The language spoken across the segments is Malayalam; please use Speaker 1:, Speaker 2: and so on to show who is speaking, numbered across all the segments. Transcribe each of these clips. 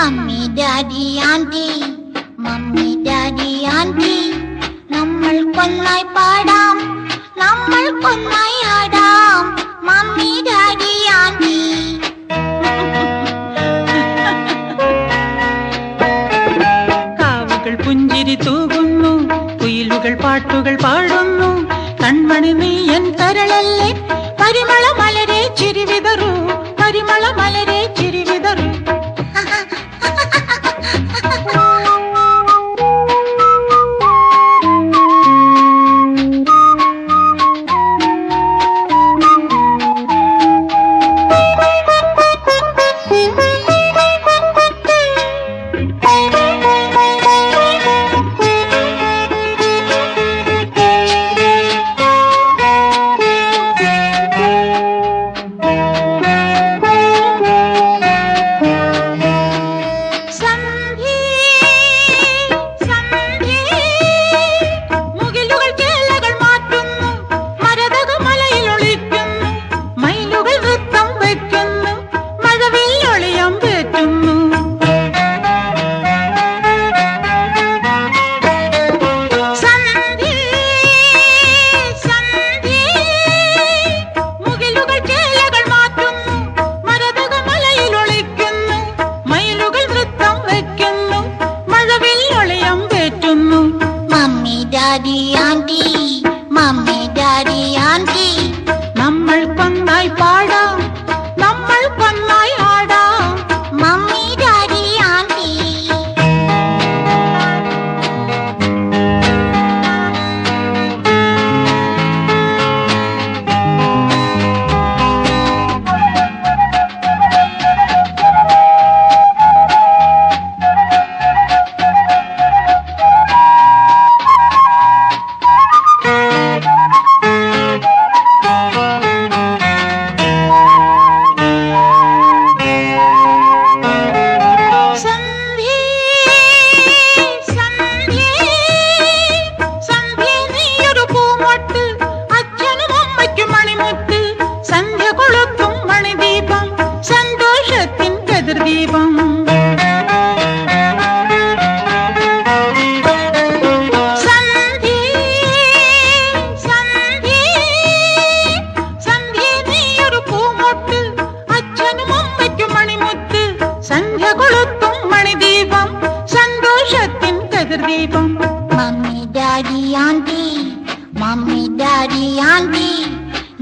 Speaker 1: Mummy, Daddy, Auntie, Mummy, Daddy, Auntie, നമ്മൾ കൊന്നായി പാടാം, നമ്മൾ കൊന്നായി ആടാം, Mummy, Daddy, Auntie.
Speaker 2: കാവുകൾ പുഞ്ചിരി തൂകുന്നു, കുയിലുകൾ പാട്ടുകൾ പാടുന്നു, കൺമണി നീ എൻ കരളല്ലേ, പരിമള മലരെ ചിരിവിതറൂ, പരിമള മലരെ ചിരിവിതറൂ.
Speaker 1: Daddy, Auntie, Mummy, Daddy, Auntie,
Speaker 2: നമ്മൾ കൊന്നായി പാടാം, നമ്മൾ കൊന്നായി ആടാം,
Speaker 1: Mummy, Daddy, Auntie.
Speaker 2: ദീപം സന്ധ്യ കൊളുത്തും മണിദീപം സന്തോഷത്തിൻ കതിർദീപം.
Speaker 1: Mummy, Daddy, Auntie, Mummy, Daddy, Auntie,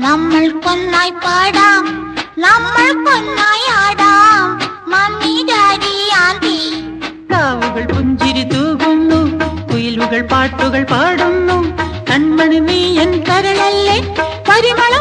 Speaker 1: നമ്മൾ കൊന്നായി പാടാം, നമ്മൾ കൊന്നായി ആടാം, Mummy, Daddy, Auntie.
Speaker 2: കാവുകൾ പുഞ്ചിരി തൂകുന്നു, കുയിലുകൾ പാട്ടുകൾ പാടുന്നു, കൺമണി നീ എൻ കരളല്ലേ, പരിമള